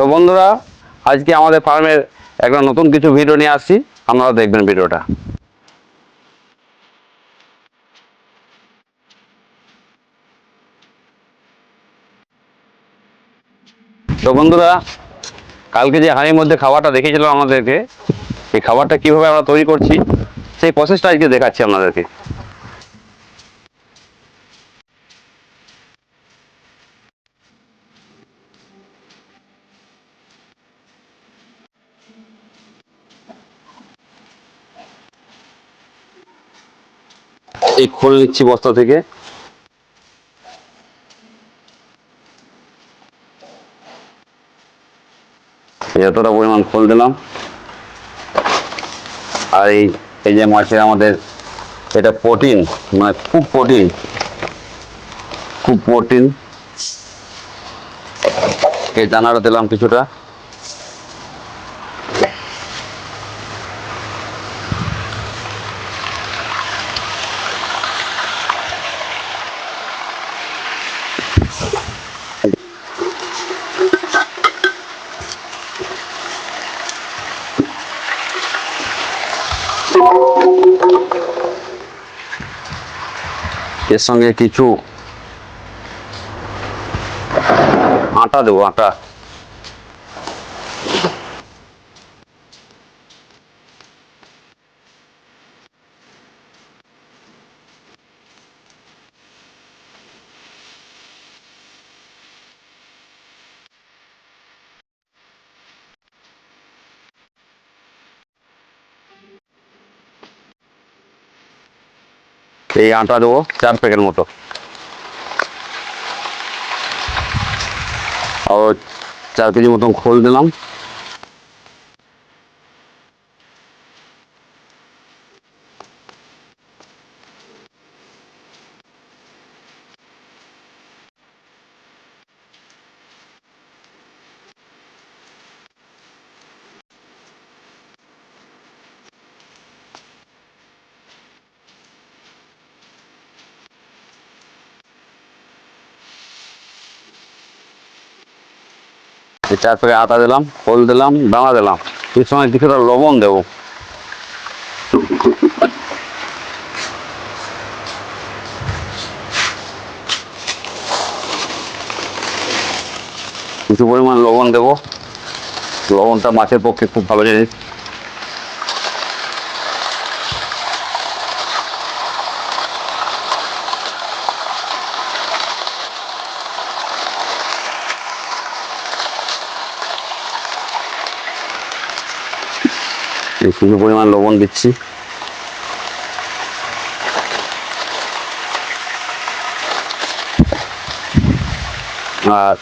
তো বন্ধুরা, আজকে আমাদের ফার্মের একটা নতুন কিছু ভিডিও নিয়ে আসছি, আপনারা দেখবেন ভিডিওটা। তো বন্ধুরা, কালকে যে হাঁড়ির মধ্যে খাবারটা দেখিয়েছিলাম আমাদেরকে, এই খাবারটা কিভাবে আমরা তৈরি করছি সেই প্রসেসটা আজকে দেখাচ্ছি আপনাদেরকে। এই খোল নিচ্ছি বস্তা থেকে। এতটা পরিমাণ খোল দিলাম। আর এই এই যে মাছের আমাদের এটা প্রোটিন, মানে খুব প্রোটিন, খুব প্রোটিন। এই দানাটা দিলাম কিছুটা। এর সঙ্গে কিছু আটা দেবো, আটা। এই আটা দেবো 4 প্যাকেট মতো। আর 4 কেজি মতন খোল দিলাম। এই 4 প্যাকেট আটা দিলাম, খোল দিলাম, দানা দিলাম। এর সময় কিছুটা লবণ দেবো। কিছু পরিমাণ লবণ দেবো। লবণটা মাছের পক্ষে খুব ভালো জিনিস। কিছু পরিমাণ লবণ দিচ্ছি। আর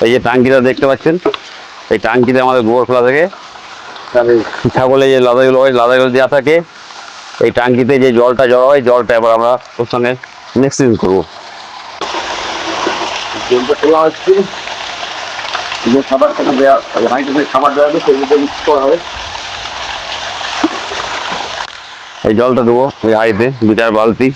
এই যে টাঙ্কিটা দেখতে পাচ্ছেন, এই টাঙ্কিতে আমাদের গোবর খোলা থেকে ছাগলে যে লাদাগুলো হয়, লাদাগুলো দেওয়া থাকে। এই টাঙ্কিতে যে জলটা জড়ো হয়, জলটা এবার আমরা ওর সঙ্গে মিক্সিং করবো। জলটা খোলা হচ্ছে, যে খাবারটা দেওয়া খাবার দেওয়া হবে সেগুলো মিক্স করা হবে। এই জলটা দেবো ওই হাঁড়িতে 2-4 বালতি।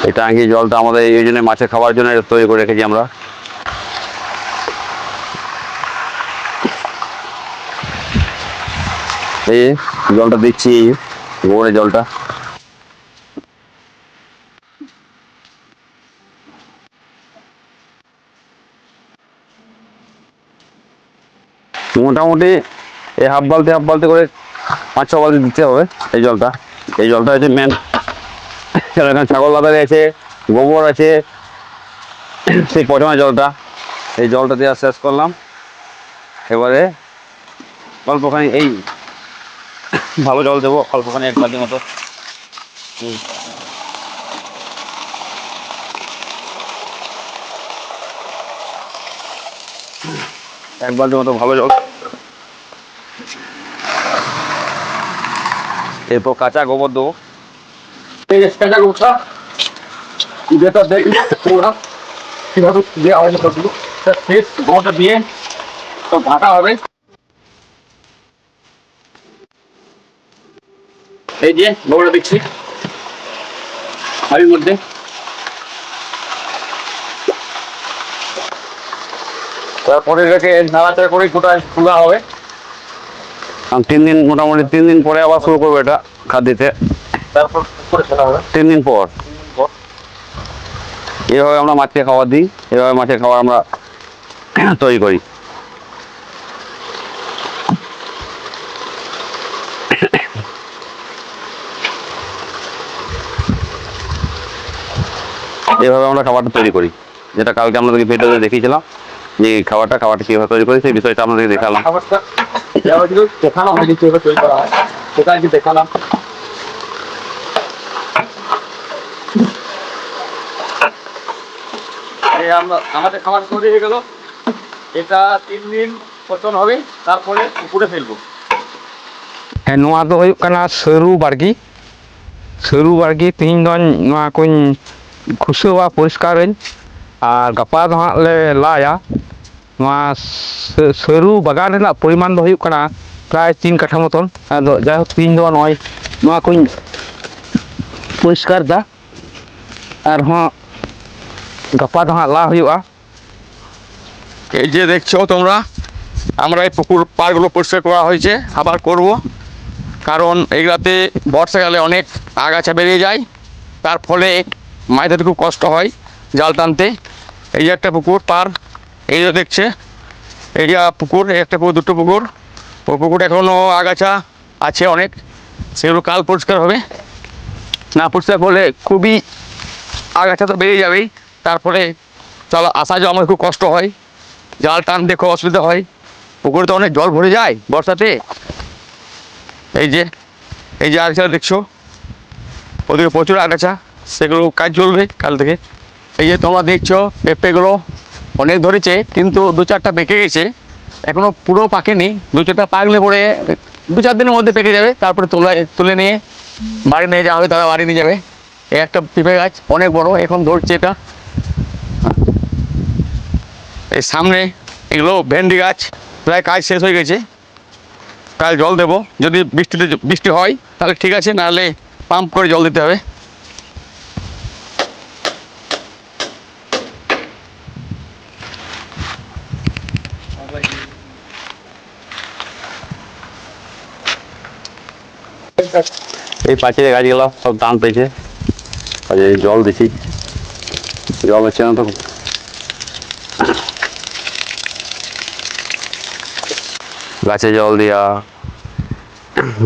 এই টাঙ্কি জলটা আমাদের এই জন্য মাছের খাবার জন্য তৈরি করে রেখেছি আমরা। এই জলটা দিচ্ছি, এই গোবরের জলটা। মোটামুটি এই হাফ বালতি করে 5-6 বালতি দিতে হবে এই জলটা। এই জলটা হচ্ছে মেন। এখানে ছাগল লাদারি আছে, গোবর আছে, সেই পচা জলটা। এই জলটা দেওয়া শেষ করলাম। এবারে অল্পখানি এই ভালো জল দেবো, অল্পখানি 1 বালতির মতো। 1 বালতির মতো ভালো জল। এরপর কাঁচা গোবর দেবো। এই যে কাঁচা গোবরটা, যেটা দেখলে তোমরা কিভাবে দেওয়া হয়, গোবরটা দিয়ে তো ঘাটা হবে। এই যে গোবরটা দিচ্ছি হাড়ির মধ্যে। তারপরে এটাকে নাড়াচাড়া করে গোটা খোলা হবে। 3 দিন, মোটামুটি 3 দিন পরে আবার শুরু করবো এটা খাদ দিতে। তারপর 3 দিন পর এভাবে আমরা মাছকে খাবার দিই, এভাবে মাছের খাবার আমরা তৈরি করি। এভাবে আমরা খাবারটা তৈরি করি, যেটা কালকে আপনাদেরকে ভিডিওতে দেখিয়েছিলাম যে খাবারটা কীভাবে তৈরি করি, সেই বিষয়টা আপনাদেরকে দেখালাম। দেখানো হয়নি কীভাবে তৈরি করা হয়, সেটা আজকে দেখালাম। আমাদের খাবার তৈরি হয়ে গেল। এটা 3 দিন পচন হবে, তারপরে পুকুরে ফেলবো। ᱱᱚᱣᱟ ᱫᱚ ᱦᱩᱭᱩᱜ ᱠᱟᱱᱟ ᱥᱟᱹᱨᱩ ᱵᱟᱲᱜᱮ ᱛᱮᱦᱮᱧ ᱫᱚᱧ ᱱᱚᱣᱟ ᱠᱚᱧ ᱠᱷᱩᱥᱟᱹᱣᱟ ᱯᱚᱨᱤᱥᱠᱟᱨᱟᱹᱧ ᱟᱨ ᱜᱟᱯᱟ ᱫᱚ ᱦᱟᱸᱜ ᱞᱮ ᱞᱟᱭᱟ। ᱱᱚᱣᱟ ᱥᱟᱹᱨᱩ ᱵᱟᱜᱟᱱ ᱨᱮᱱᱟᱜ ᱯᱚᱨᱤᱢᱟᱱ ᱫᱚ ᱦᱩᱭᱩᱜ ᱠᱟᱱᱟ ᱯᱨᱟᱭ 3 ᱠᱟᱴᱷᱟ ᱢᱚᱛᱚᱱ। ᱟᱫᱚ ᱡᱟᱭᱦᱳᱠ ᱛᱮᱦᱮᱧ ᱫᱚ ᱱᱚᱜᱼᱚᱭ ᱱᱚᱣᱟ ᱠᱚᱧ পরিষ্কারদা, আরহᱚᱸ গাপা ᱫᱚ ᱦᱟᱸᱜ লা ᱦᱩᱭᱩᱜᱼᱟ। এই যে দেখছো তোমরা, আমরা এই পুকুর পাড়গুলো পরিষ্কার করা হয়েছে, আবার করব। কারণ এইগুলাতে বর্ষাকালে অনেক আগাছা বেরিয়ে যায়, তার ফলে মাছ ধরতে খুব কষ্ট হয় জাল টানতে। এই যে একটা পুকুর পাড়, এই যে দেখছে এই যে পুকুর, এই একটা পুকুর, দুটো পুকুর। ওই পুকুরে এখনও আগাছা আছে অনেক, সেগুলো কাল পরিষ্কার হবে। না পরিষ্কার করলে খুবই আগাছা তো বেরিয়ে যাবেই, তারপরে চলো আসা যাওয়া আমার খুব কষ্ট হয়, জাল টানতে খুব অসুবিধা হয়। পুকুরে তো অনেক জল ভরে যায় বর্ষাতে। এই যে আগাছা দেখছো, ওদিকে প্রচুর আগাছা, সেগুলো কাজ চলবে কাল থেকে। এই যে তোমরা দেখছো পেঁপেগুলো অনেক ধরেছে, কিন্তু 2-4টা পেকে গেছে, এখনও পুরো পাকেনি। 2-4টা পাকলে পরে 2-4 দিনের মধ্যে পেকে যাবে, তারপরে তুলে নিয়ে বাড়ি নিয়ে যাওয়া হবে, তারা বাড়ি নিয়ে যাবে। এই একটা পেঁপে গাছ অনেক বড়, এখন ধরছে এটা। এই সামনে এগুলো ভেন্ডি গাছ, প্রায় কাজ শেষ হয়ে গেছে। কাল জল দেবো, যদি বৃষ্টি হয় তাহলে ঠিক আছে, নাহলে পাম্প করে জল দিতে হবে। এই পাখির গাছগুলো সব টান পেয়েছে, জল দিছি, জল হচ্ছে না তো। গাছে জল দেওয়া,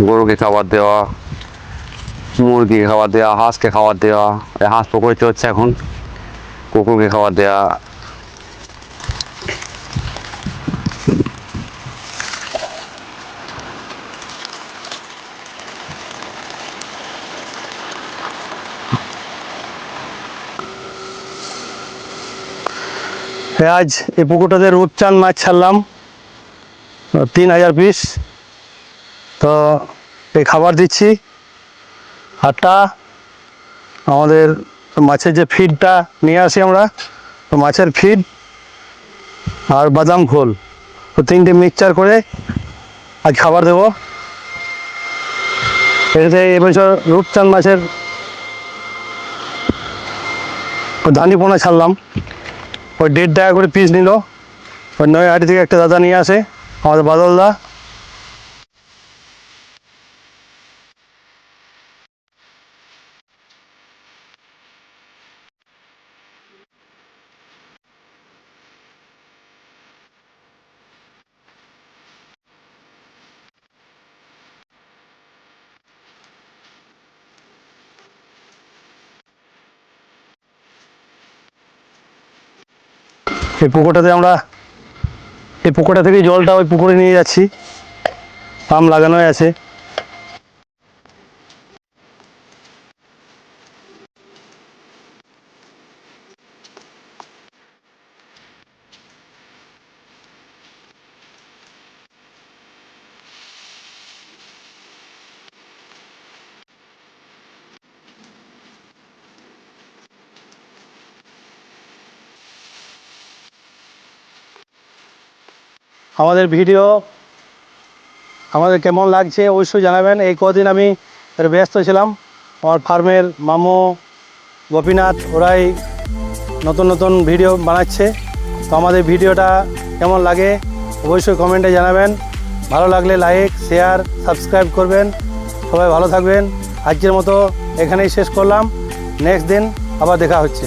গরুকে খাবার দেওয়া, মুরগিকে খাবার দেওয়া, হাঁসকে খাবার দেওয়া। হাঁস পুকুরে চড়ছে এখন, কুকুরকে খাবার দেওয়া। আজ এই পুকুরটাতে রূপচাঁদ মাছ ছাড়লাম 3000 পিস। তো এই খাবার দিচ্ছি, আটা, আমাদের মাছের যে ফিডটা নিয়ে আসি আমরা, তো মাছের ফিড আর বাদাম খোল, তো 3টে মিক্সচার করে আজ খাবার দেবো। এটাতে এবছর রূপচাঁদ মাছের ধানি পোনা ছাড়লাম, ওই 1.5 টাকা করে পিস নিল। ওই নয়াহাটি থেকে একটা দাদা নিয়ে আসে, আমাদের বাদলদা। এই পুকুরটা থেকে জলটা ওই পুকুরে নিয়ে যাচ্ছি, পাম্প লাগানোই আছে। আমাদের ভিডিও আমাদের কেমন লাগছে অবশ্যই জানাবেন। এই কদিন আমি এর ব্যস্ত ছিলাম। আমার ফার্মের মামু গোপীনাথ ওরাই নতুন নতুন ভিডিও বানাচ্ছে। তো আমাদের ভিডিওটা কেমন লাগে অবশ্যই কমেন্টে জানাবেন। ভালো লাগলে লাইক শেয়ার সাবস্ক্রাইব করবেন। সবাই ভালো থাকবেন। আজকের মতো এখানেই শেষ করলাম। নেক্সট দিন আবার দেখা হচ্ছে।